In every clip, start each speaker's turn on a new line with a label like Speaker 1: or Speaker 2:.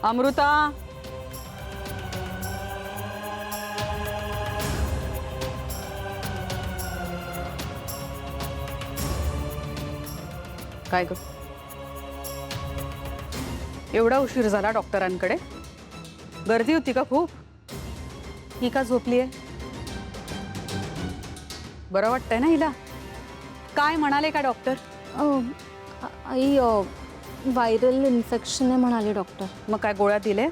Speaker 1: अमृता, काय ग? एवढा उशीर झाला डॉक्टरांकडे? गर्दी होती का खूप? ही का झोपलीये? बरं वाटतंय ना हिला? काय म्हणाले का डॉक्टर?
Speaker 2: आई व्हायरल इन्फेक्शन आहे म्हणाले डॉक्टर.
Speaker 1: मग काय गोळ्या दिलेत?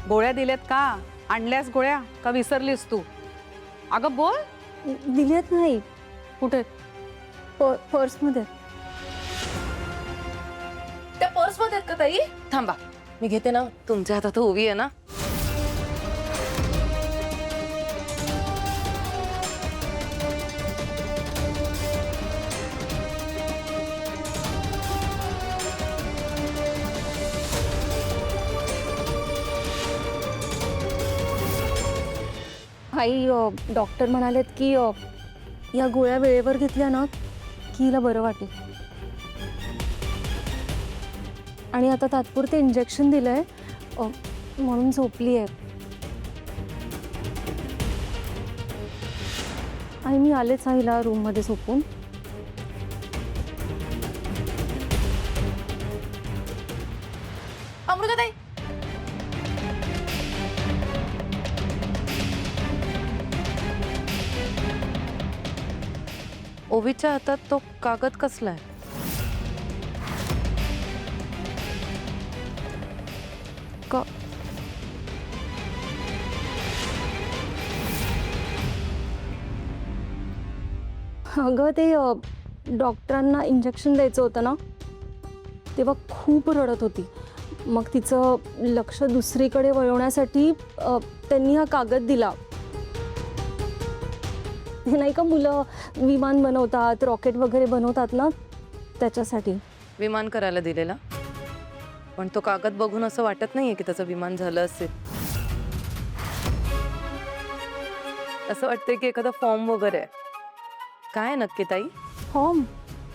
Speaker 1: गोळ्या दिलेत का? आणल्यास गोळ्या का विसरलीस तू? अगं बोल.
Speaker 2: दिलेत नाही.
Speaker 1: कुठे?
Speaker 2: पर्समध्ये.
Speaker 3: त्या पर्स मध्ये आहेत का ताई? थांबा मी घेते ना, तुमच्या हातात ओवी आहे ना.
Speaker 2: आई डॉक्टर म्हणालेत की या गोळ्या वेळेवर घेतल्या ना की हिला बरं वाटेल. आणि आता तात्पुरते इंजेक्शन दिलंय म्हणून झोपली आहे. आई मी आलेच हिला रूममध्ये झोपून.
Speaker 3: अमृता ताई, ओवीच्या हातात तो कागद कसला आहे?
Speaker 2: अगं ते डॉक्टरांना इंजेक्शन द्यायचं होतं ना, तेव्हा खूप रडत होती. मग तिचं लक्ष दुसरीकडे वळवण्यासाठी त्यांनी हा कागद दिला. हे नाही का मुलं विमान बनवतात, रॉकेट वगैरे बनवतात ना, त्याच्यासाठी.
Speaker 3: विमान करायला दिलेला, पण तो कागद बघून असं वाटत नाहीये की त्याचं विमान झालं असेल. असं वाटतंय की एखादा फॉर्म वगैरे आहे. काय नक्की ताई?
Speaker 2: फॉर्म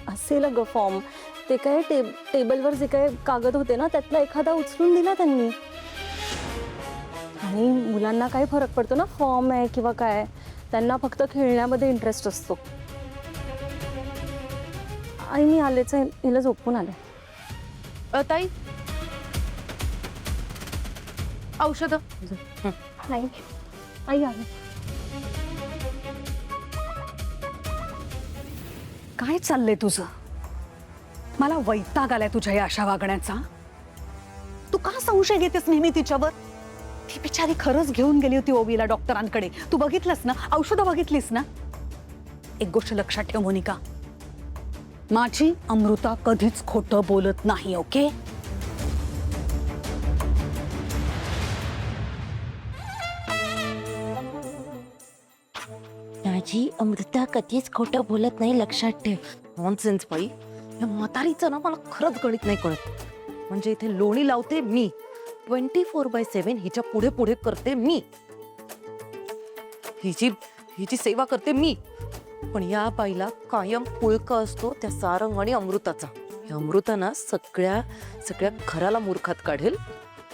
Speaker 2: असेल ग फॉर्म. ते काय टेबलवर जे काय कागद होते ना, त्यातला एखादा उचलून दिला त्यांनी. आणि मुलांना काय फरक पडतो ना, फॉर्म आहे किंवा काय. त्यांना फक्त खेळण्यामध्ये इंटरेस्ट असतो. आई मी आलेच आहे, हिला झोपून आले.
Speaker 3: ताई औषधं.
Speaker 2: नाही आई आले.
Speaker 1: काय चाललंय तुझं? मला वैताग आलाय तुझ्या या अशा वागण्याचा. तू का संशय घेतेस नेहमी तिच्यावर? ती बिचारी खरंच घेऊन गेली होती ओवीला डॉक्टरांकडे. तू बघितलंस ना, औषधं बघितलीस ना? एक गोष्ट लक्षात ठेव मोनिका, माझी अमृता कधीच खोटं बोलत नाही. ओके?
Speaker 3: माझी अमृता कधीच खोटं बोलत नाही, लक्षात ठेव. नॉनसेन्स बाई, या म्हातारीचं ना मला खरंच गणित नाही कळत. म्हणजे इथे लोणी लावते मी, 24/7 हिच्या पुढे पुढे करते मी, हिची सेवा करते मी. पण या बाईला कायम पुळका असतो त्या सारंग आणि अमृताचा. या अमृता ना सगळ्या घराला मूर्खात काढेल,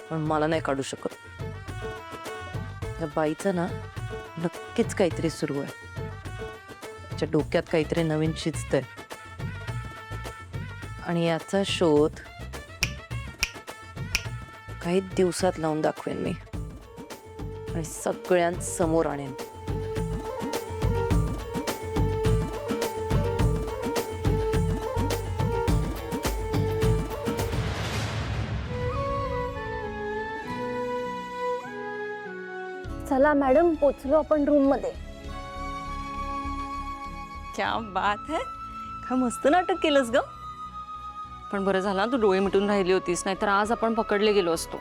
Speaker 3: पण मला नाही काढू शकत. या बाईचं ना नक्कीच काहीतरी सुरू आहे. तिच्या डोक्यात काहीतरी नवीन शिजतंय आणि याचा शोध काही दिवसात लावून दाखवेन मी आणि सगळ्यांसमोर आणेन.
Speaker 2: चला मॅडम, पोचलो आपण रूम मध्ये.
Speaker 4: क्या बात है, काय मस्त नाटक केलंस ग. पण बरं झालं तू डोळे मिटून राहिली होतीस, नाहीतर आज आपण पकडले गेलो असतो.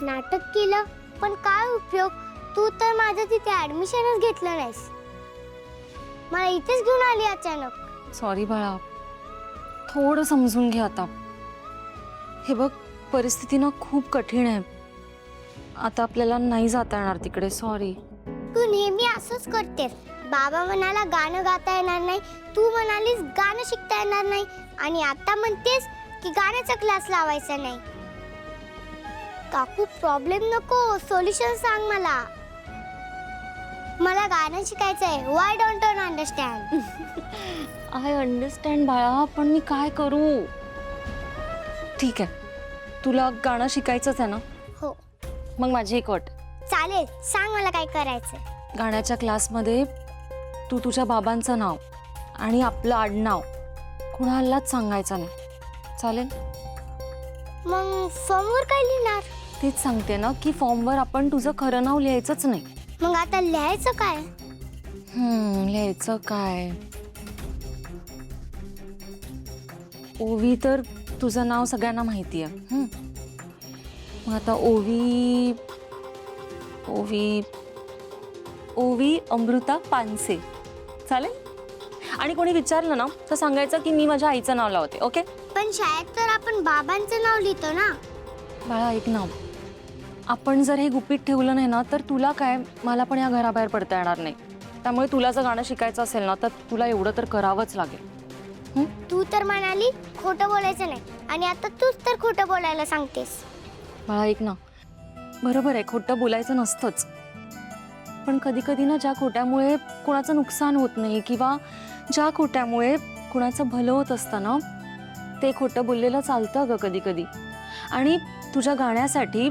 Speaker 5: नाटक केलं पण काय उपयोग? तू तर माझं तिथे ऍडमिशनच घेतलं नाहीस. मला इथेच घेऊन आली अचानक.
Speaker 2: सॉरी बाळा, थोडं समजून घे आता. हे बघ, परिस्थिती ना खूप कठीण आहे. आता आपल्याला नाही जाता येणार तिकडे. सॉरी.
Speaker 5: तू नेहमी असंच करतेस, बाबा म्हणाला गाणं गाता येणार नाही, तू म्हणालीस गाणं शिकता येणार नाही, आणि आता म्हणतेस की गाण्याचा क्लास लावायचा नाही. काकू प्रॉब्लेम नको, सोल्युशन सांग मला. मला गाणं शिकायचंय. Why don't you understand?
Speaker 2: I understand बाळा, पण मी काय करू?
Speaker 4: ठीक आहे, तुला गाणं शिकायचंच आहे ना?
Speaker 5: हो
Speaker 4: मग माझी एक अट.
Speaker 5: चालेल, सांग मला काय करायचंय.
Speaker 4: गाण्याच्या क्लासमध्ये तू तुझ्या बाबांचं नाव आणि आपलं आडनाव कुणालाच सांगायचं नाही, चालेल?
Speaker 5: मग फॉर्मवर काय लिहिणार?
Speaker 4: तेच सांगते ना की फॉर्मवर आपण तुझं खरं नाव लिहायचंच नाही.
Speaker 5: मग आता लिहायचं काय?
Speaker 4: लिहायचं काय? ओवी तर तुझं नाव सगळ्यांना माहिती आहे. मग आता ओवी ओवी ओवी अमृता पानसे, चालेल? आणि कोणी विचारलं ना तर सांगायचं की मी माझ्या आईचं नाव लावते. ओके?
Speaker 5: पण शाळेत तर आपण बाबांचं नाव लिहितो ना.
Speaker 4: बाळा ऐक ना, आपण जर हे गुपित ठेवलं नाही ना तर तुला काय, मला पण या घराबाहेर पडता येणार नाही. त्यामुळे तुला जर गाणं शिकायचं असेल ना तर तुला एवढं तर करावंच लागेल.
Speaker 5: तू तर म्हणाली खोटं बोलायचं नाही, आणि आता तूच तर खोटं बोलायला सांगतेस.
Speaker 4: बाळा ऐक ना, बरोबर आहे खोटं बोलायचं नसतंच, पण कधी कधी ना ज्या खोट्यामुळे कोणाचं नुकसान होत नाही किंवा ज्या खोट्यामुळे कुणाचं भलं होत असतं ना, ते खोटं बोललेलं चालतं ग कधी कधी. आणि तुझ्या गाण्यासाठी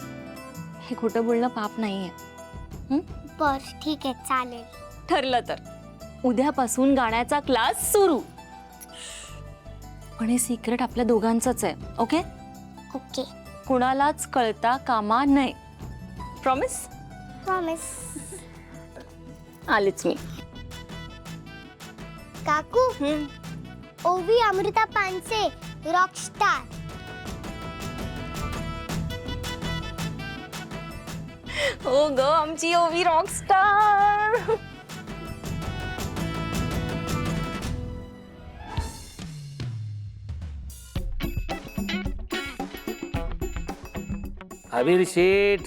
Speaker 4: हे खोटं बोलणं पाप नाही आहे.
Speaker 5: बर ठीक आहे, चालेल.
Speaker 4: ठरलं तर उद्यापासून गाण्याचा क्लास सुरू. पण हे सिक्रेट आपल्या दोघांचंच आहे. ओके?
Speaker 5: ओके,
Speaker 4: कुणालाच कळता कामा नये. प्रॉमिस?
Speaker 5: प्रॉमिस.
Speaker 4: आलेच मी.
Speaker 5: काकू, ओवी अमृता पानसे रॉकस्टार.
Speaker 4: हो ग, आमची ओवी रॉकस्टार.
Speaker 6: अबीर शेठ,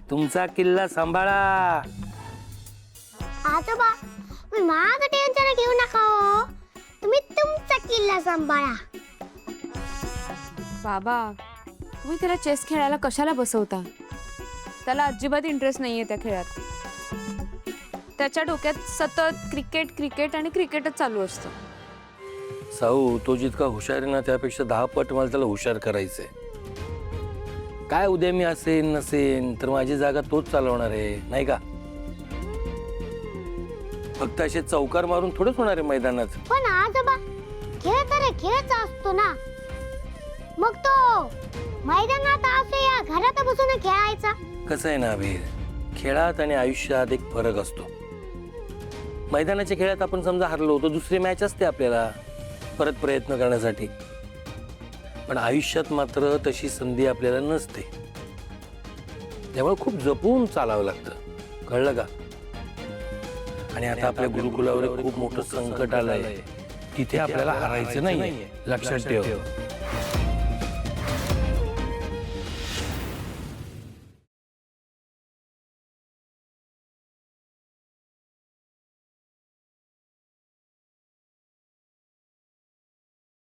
Speaker 6: तुमचा किल्ला सांभाळा.
Speaker 5: आजोबा, मी माझं टेन्शन घेऊ नका हो. तुम्ही तुमचा किल्ला सांभाळा.
Speaker 7: बाबा, तुम्ही त्याला चेस खेळायला कशाला बसवता? त्याला अजिबात इंटरेस्ट नाहीये त्या खेळात. त्याच्या डोक्यात सतत क्रिकेट क्रिकेट आणि क्रिकेटच चालू असतं.
Speaker 6: साऊ, तो जितका हुशार आहे ना त्यापेक्षा 10 पट मला त्याला हुशार करायचंय. काय उद्या मी असेन नसेन तर माझी जागा तोच चालवणार आहे, नाही का? फक्त असे चौकार मारून थोडंच होणार आहे मैदानात.
Speaker 5: पण आजोबा, खेळ तर खेळच असतो ना. मग तो मैदानात असो या घरात बसून खेळायचा.
Speaker 6: कसं आहे ना अबीर, खेळात आणि आयुष्यात एक फरक असतो. मैदानाच्या खेळात आपण समजा हरलो तर दुसरी मॅच असते आपल्याला परत प्रयत्न करण्यासाठी. पण आयुष्यात मात्र तशी संधी आपल्याला नसते. त्यामुळे खूप जपून चालावं लागतं, कळलं का? आणि आता आपल्या गुरुकुलावर खूप मोठं संकट आलंय. तिथे आपल्याला हरायचं नाही, लक्षात ठेव.